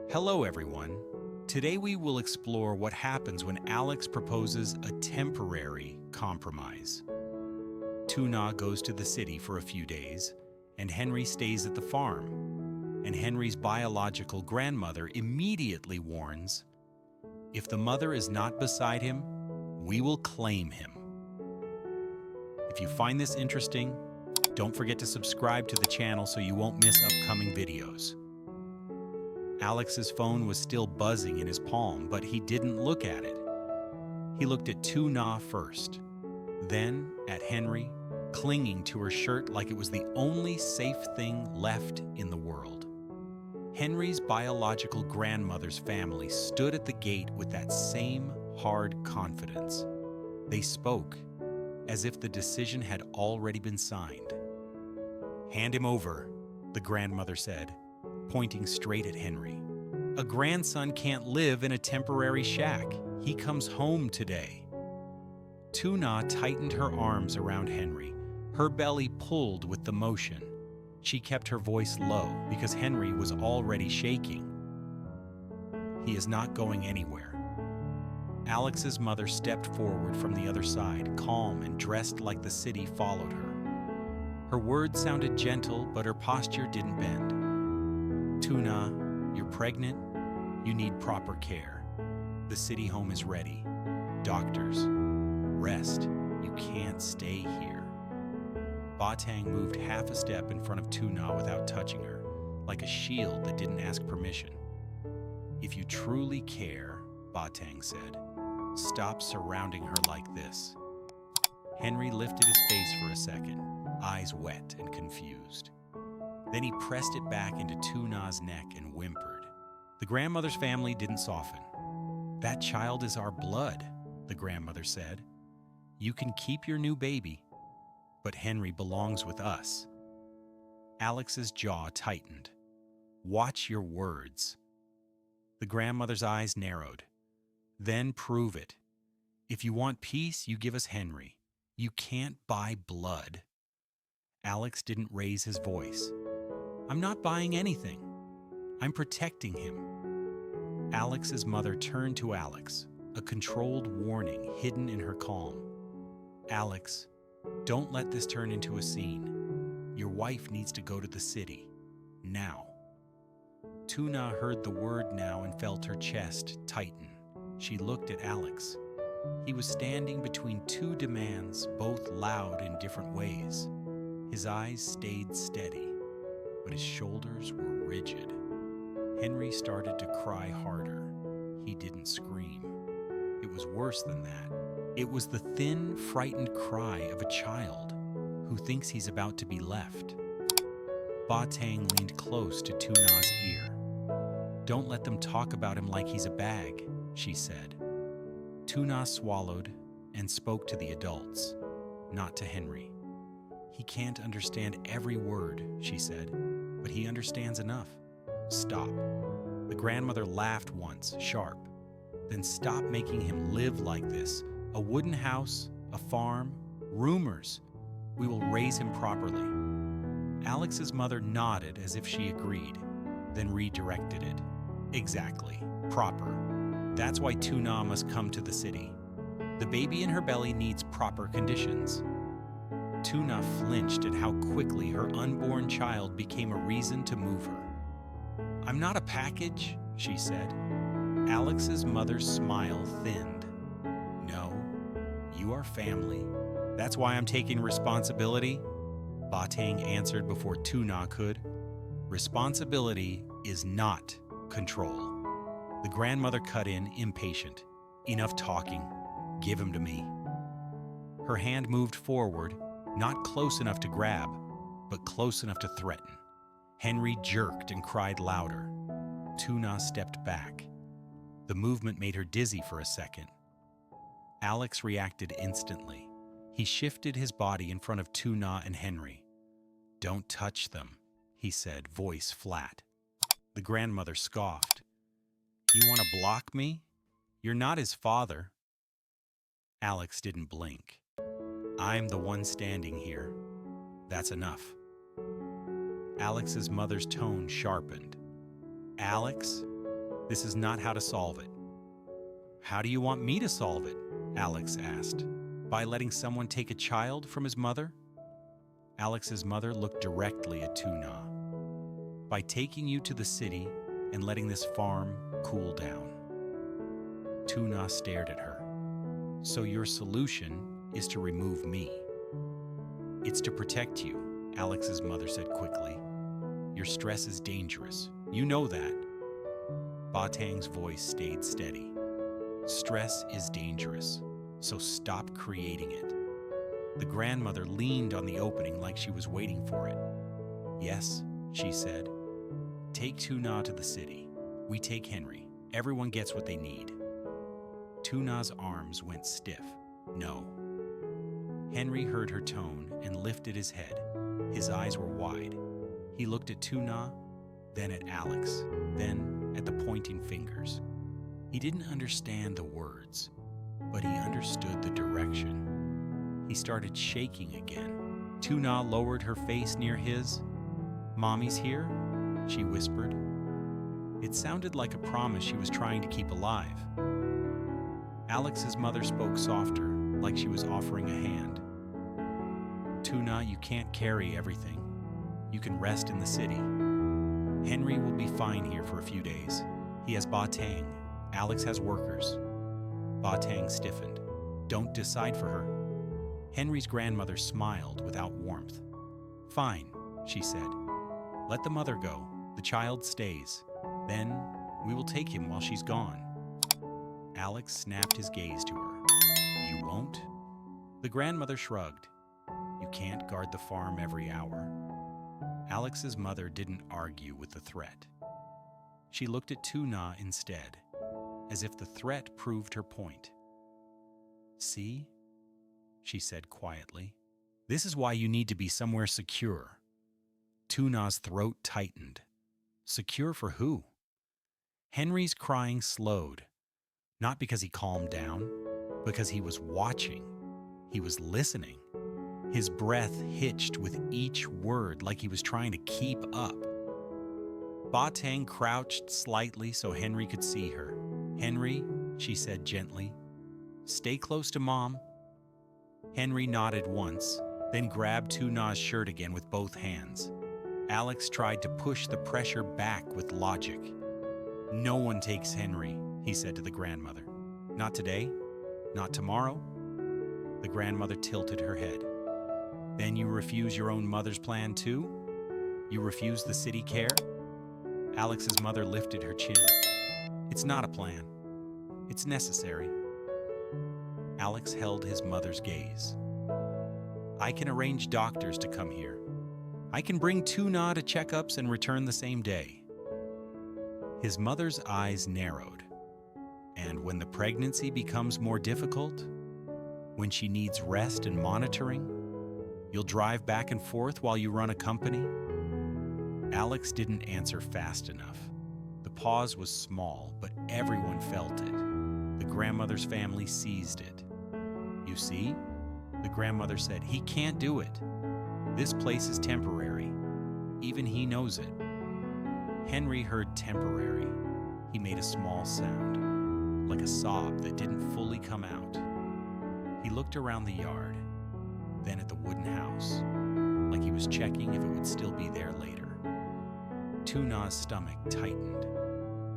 Hello, everyone. Today we will explore what happens when Alex proposes a temporary compromise. Tuna goes to the city for a few days, and Henry stays at the farm. And Henry's biological grandmother immediately warns, if the mother is not beside him, we will claim him. If you find this interesting, don't forget to subscribe to the channel so you won't miss upcoming videos. Alex's phone was still buzzing in his palm, but he didn't look at it. He looked at Tuna first, then at Henry, clinging to her shirt like it was the only safe thing left in the world. Henry's biological grandmother's family stood at the gate with that same hard confidence. They spoke as if the decision had already been signed. "Hand him over," the grandmother said, pointing straight at Henry. "A grandson can't live in a temporary shack. He comes home today." Tuna tightened her arms around Henry. Her belly pulled with the motion. She kept her voice low because Henry was already shaking. "He is not going anywhere." Alex's mother stepped forward from the other side, calm and dressed like the city followed her. Her words sounded gentle, but her posture didn't bend. "Tuna, you're pregnant. You need proper care. The city home is ready. Doctors, rest. You can't stay here." Batang moved half a step in front of Tuna without touching her, like a shield that didn't ask permission. "If you truly care," Batang said, "stop surrounding her like this." Henry lifted his face for a second, eyes wet and confused. Then he pressed it back into Tuna's neck and whimpered. The grandmother's family didn't soften. "That child is our blood," the grandmother said. "You can keep your new baby, but Henry belongs with us." Alex's jaw tightened. "Watch your words." The grandmother's eyes narrowed. "Then prove it. If you want peace, you give us Henry. You can't buy blood." Alex didn't raise his voice. "I'm not buying anything. I'm protecting him." Alex's mother turned to Alex, a controlled warning hidden in her calm. "Alex, don't let this turn into a scene. Your wife needs to go to the city. Now." Tuna heard the word now and felt her chest tighten. She looked at Alex. He was standing between two demands, both loud in different ways. His eyes stayed steady, but his shoulders were rigid. Henry started to cry harder. He didn't scream. It was worse than that. It was the thin, frightened cry of a child who thinks he's about to be left. Batang leaned close to Tuna's ear. "Don't let them talk about him like he's a bag," she said. Tuna swallowed and spoke to the adults, not to Henry. "He can't understand every word," she said, "but he understands enough. Stop." The grandmother laughed once, sharp. "Then stop making him live like this. A wooden house, a farm, rumors. We will raise him properly." Alex's mother nodded as if she agreed, then redirected it. "Exactly. Proper. That's why Tuna must come to the city. The baby in her belly needs proper conditions." Tuna flinched at how quickly her unborn child became a reason to move her. "I'm not a package," she said. Alex's mother's smile thinned. "No, you are family. That's why I'm taking responsibility," Batang answered before Tuna could. "Responsibility is not control." The grandmother cut in, impatient. "Enough talking. Give him to me." Her hand moved forward, not close enough to grab, but close enough to threaten. Henry jerked and cried louder. Tuna stepped back. The movement made her dizzy for a second. Alex reacted instantly. He shifted his body in front of Tuna and Henry. "Don't touch them," he said, voice flat. The grandmother scoffed. "You want to block me? You're not his father." Alex didn't blink. "I'm the one standing here. That's enough." Alex's mother's tone sharpened. "Alex, This is not how to solve it. How do you want me to solve it? Alex asked. By letting someone take a child from his mother? Alex's mother looked directly at Tuna. By taking you to the city and letting this farm cool down. Tuna stared at her. So your solution is to remove me. It's to protect you, Alex's mother said quickly. Your stress is dangerous. You know that. Batang's voice stayed steady. Stress is dangerous, so stop creating it. The grandmother leaned on the opening like she was waiting for it. Yes, she said. Take Tuna to the city. We take Henry. Everyone gets what they need. Tuna's arms went stiff. No. Henry heard her tone and lifted his head. His eyes were wide. He looked at Tuna, then at Alex, then at the pointing fingers. He didn't understand the words, but he understood the direction. He started shaking again. Tuna lowered her face near his. Mommy's here, she whispered. It sounded like a promise she was trying to keep alive. Alex's mother spoke softer, like she was offering a hand. Tuna, you can't carry everything. You can rest in the city. Henry will be fine here for a few days. He has Batang. Alex has workers. Batang stiffened. Don't decide for her. Henry's grandmother smiled without warmth. Fine, she said. Let the mother go. The child stays. Then we will take him while she's gone. Alex snapped his gaze to her. You won't? The grandmother shrugged. You can't guard the farm every hour. Alex's mother didn't argue with the threat. She looked at Tuna instead, as if the threat proved her point. See? She said quietly. This is why you need to be somewhere secure. Tuna's throat tightened. Secure for who? Henry's crying slowed, not because he calmed down, because he was watching. He was listening. His breath hitched with each word like he was trying to keep up. Batang crouched slightly so Henry could see her. Henry, she said gently, stay close to Mom. Henry nodded once, then grabbed Tuna's shirt again with both hands. Alex tried to push the pressure back with logic. No one takes Henry, he said to the grandmother. Not today, not tomorrow. The grandmother tilted her head. Then you refuse your own mother's plan too? You refuse the city care? Alex's mother lifted her chin. It's not a plan. It's necessary. Alex held his mother's gaze. I can arrange doctors to come here. I can bring Tuna to checkups and return the same day. His mother's eyes narrowed. And when the pregnancy becomes more difficult, when she needs rest and monitoring, you'll drive back and forth while you run a company? Alex didn't answer fast enough. The pause was small, but everyone felt it. The grandmother's family seized it. You see? The grandmother said, he can't do it. This place is temporary. Even he knows it. Henry heard temporary. He made a small sound, like a sob that didn't fully come out. He looked around the yard, then at the wooden house, like he was checking if it would still be there later. Tuna's stomach tightened.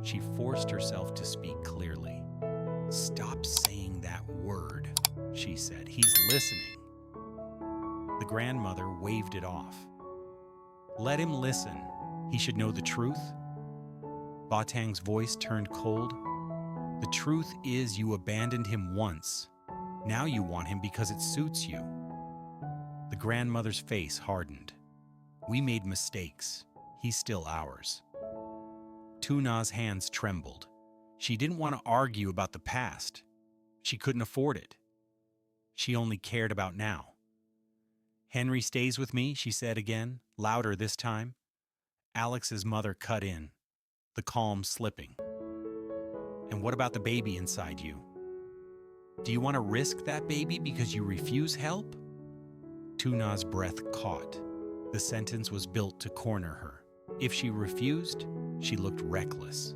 She forced herself to speak clearly. Stop saying that word, she said. He's listening. The grandmother waved it off. Let him listen. He should know the truth. Batang's voice turned cold. The truth is you abandoned him once. Now you want him because it suits you. The grandmother's face hardened. We made mistakes. He's still ours. Tuna's hands trembled. She didn't want to argue about the past. She couldn't afford it. She only cared about now. Henry stays with me, she said again, louder this time. Alex's mother cut in, the calm slipping. And what about the baby inside you? Do you want to risk that baby because you refuse help? Tuna's breath caught. The sentence was built to corner her. If she refused, she looked reckless.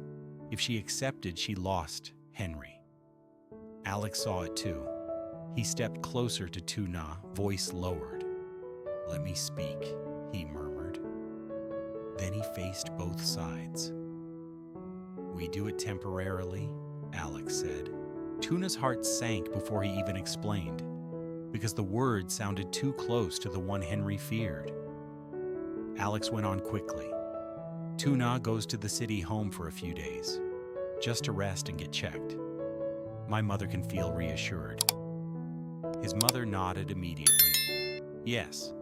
If she accepted, she lost Henry. Alex saw it too. He stepped closer to Tuna, voice lowered. "Let me speak," he murmured. Then he faced both sides. "We do it temporarily," Alex said. Tuna's heart sank before he even explained, because the words sounded too close to the one Henry feared. Alex went on quickly. "Tuna goes to the city home for a few days, just to rest and get checked. My mother can feel reassured." His mother nodded immediately. "Yes.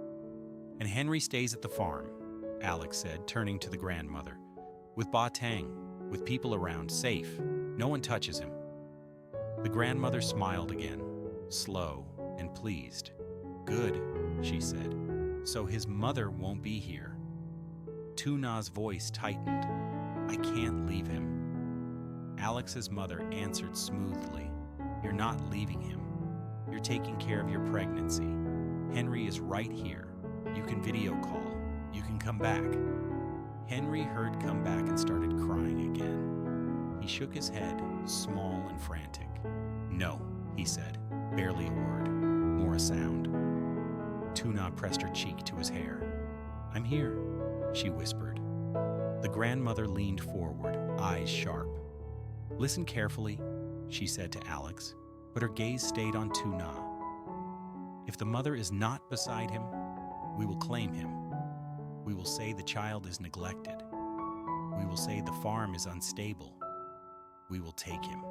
And Henry stays at the farm," Alex said, turning to the grandmother. "With Ba Tang, with people around, safe. No one touches him." The grandmother smiled again, slow and pleased. "Good," she said. "So his mother won't be here." Tuna's voice tightened. "I can't leave him." Alex's mother answered smoothly. "You're not leaving him. You're taking care of your pregnancy. Henry is right here. You can video call. You can come back." Henry heard "come back" and started crying again. He shook his head, small and frantic. "No," he said, barely a word, more a sound. Tuna pressed her cheek to his hair. "I'm here," she whispered. The grandmother leaned forward, eyes sharp. "Listen carefully," she said to Alex, but her gaze stayed on Tuna. "If the mother is not beside him, we will claim him. We will say the child is neglected. We will say the farm is unstable. We will take him."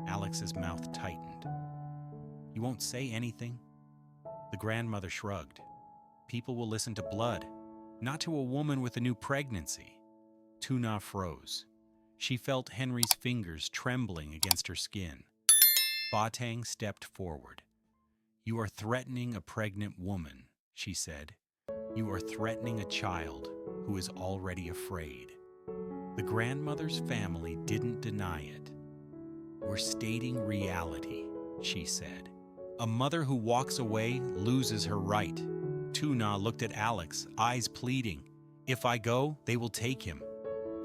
Alex's mouth tightened. "You won't say anything?" The grandmother shrugged. "People will listen to blood, not to a woman with a new pregnancy." Tuna froze. She felt Henry's fingers trembling against her skin. Ba Tang stepped forward. "You are threatening a pregnant woman," she said. "You are threatening a child who is already afraid." The grandmother's family didn't deny it. "We're stating reality," she said. "A mother who walks away loses her right." Tuna looked at Alex, eyes pleading. "If I go, they will take him."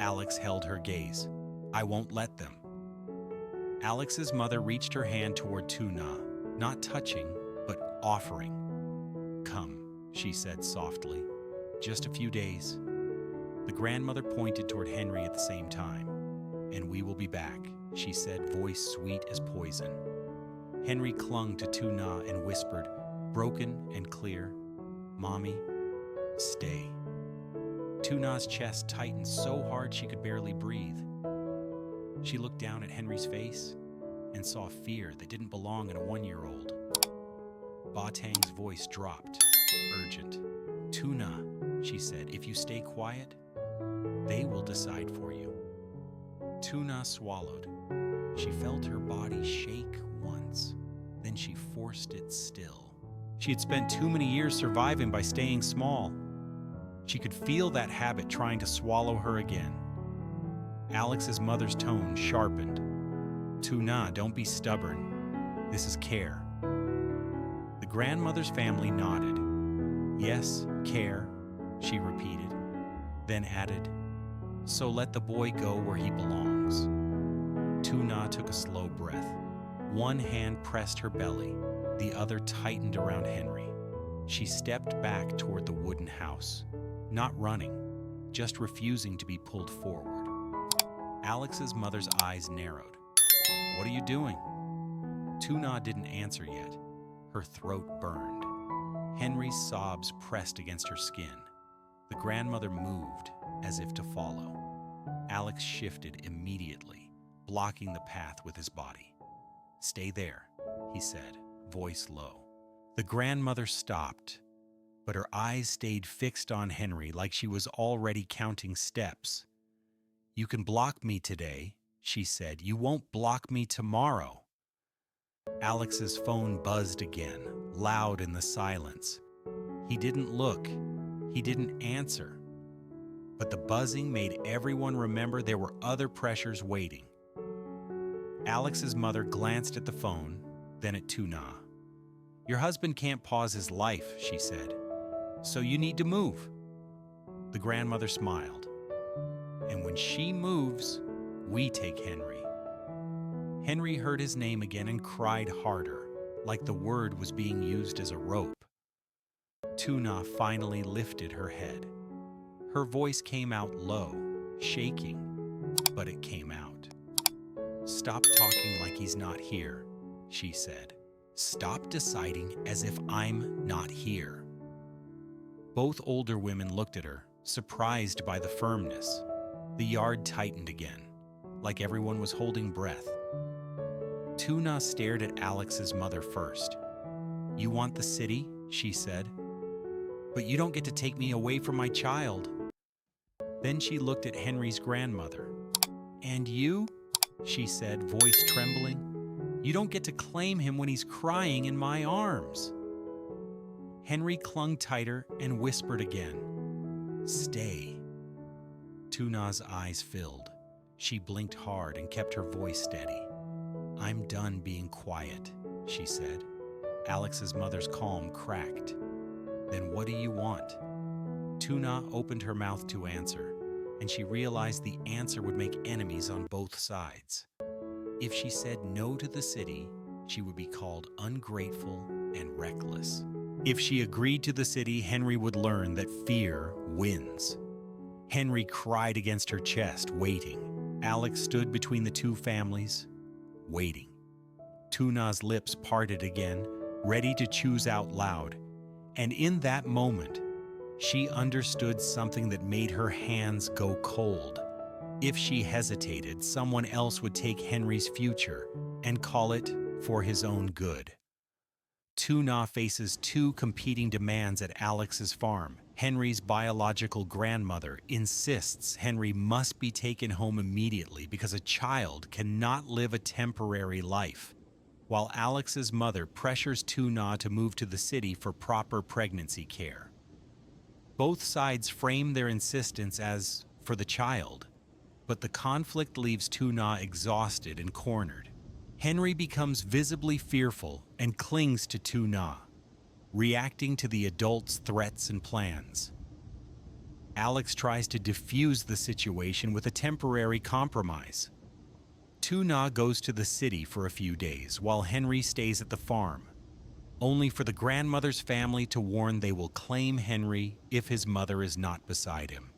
Alex held her gaze. "I won't let them." Alex's mother reached her hand toward Tuna, not touching, but offering. "Come," she said softly. "Just a few days." The grandmother pointed toward Henry at the same time. "And we will be back," she said, voice sweet as poison. Henry clung to Tuna and whispered, broken and clear, "Mommy, stay." Tuna's chest tightened so hard she could barely breathe. She looked down at Henry's face and saw fear that didn't belong in a 1-year-old. Ba Tang's voice dropped, urgent. "Tuna," she said, "if you stay quiet, they will decide for you." Tuna swallowed. She felt her body shake once, then she forced it still. She had spent too many years surviving by staying small. She could feel that habit trying to swallow her again. Alex's mother's tone sharpened. "Tuna, don't be stubborn. This is care." The grandmother's family nodded. "Yes, care," she repeated, then added, "So let the boy go where he belongs." Tuna took a slow breath. One hand pressed her belly, the other tightened around Henry. She stepped back toward the wooden house, not running, just refusing to be pulled forward. Alex's mother's eyes narrowed. "What are you doing?" Tuna didn't answer yet. Her throat burned. Henry's sobs pressed against her skin. The grandmother moved, as if to follow. Alex shifted immediately, blocking the path with his body. "Stay there," he said, voice low. The grandmother stopped, but her eyes stayed fixed on Henry like she was already counting steps. "You can block me today," she said. "You won't block me tomorrow." Alex's phone buzzed again, loud in the silence. He didn't look. He didn't answer. But the buzzing made everyone remember there were other pressures waiting. Alex's mother glanced at the phone, then at Tuna. "Your husband can't pause his life," she said. "So you need to move." The grandmother smiled. "And when she moves, We take Henry." Henry heard his name again and cried harder, like the word was being used as a rope. Tuna finally lifted her head. Her voice came out low, shaking, but it came out. "Stop talking like he's not here," she said. "Stop deciding as if I'm not here." Both older women looked at her, surprised by the firmness. The yard tightened again, like everyone was holding breath. Tuna stared at Alex's mother first. "You want the city?" she said. "But you don't get to take me away from my child." Then she looked at Henry's grandmother. "And you?" she said, voice trembling. "You don't get to claim him when he's crying in my arms." Henry clung tighter and whispered again, "Stay." Tuna's eyes filled. She blinked hard and kept her voice steady. "I'm done being quiet," she said. Alex's mother's calm cracked. "Then what do you want?" Tuna opened her mouth to answer, and she realized the answer would make enemies on both sides. If she said no to the city, she would be called ungrateful and reckless. If she agreed to the city, Henry would learn that fear wins. Henry cried against her chest, waiting. Alex stood between the two families, waiting. Tuna's lips parted again, ready to choose out loud. And in that moment, she understood something that made her hands go cold. If she hesitated, someone else would take Henry's future and call it for his own good. Tuna faces two competing demands at Alex's farm. Henry's biological grandmother insists Henry must be taken home immediately because a child cannot live a temporary life, while Alex's mother pressures Tuna to move to the city for proper pregnancy care. Both sides frame their insistence as for the child, but the conflict leaves Tuna exhausted and cornered. Henry becomes visibly fearful and clings to Tuna, reacting to the adult's threats and plans. Alex tries to defuse the situation with a temporary compromise. Tuna goes to the city for a few days while Henry stays at the farm, only for the grandmother's family to warn they will claim Henry if his mother is not beside him.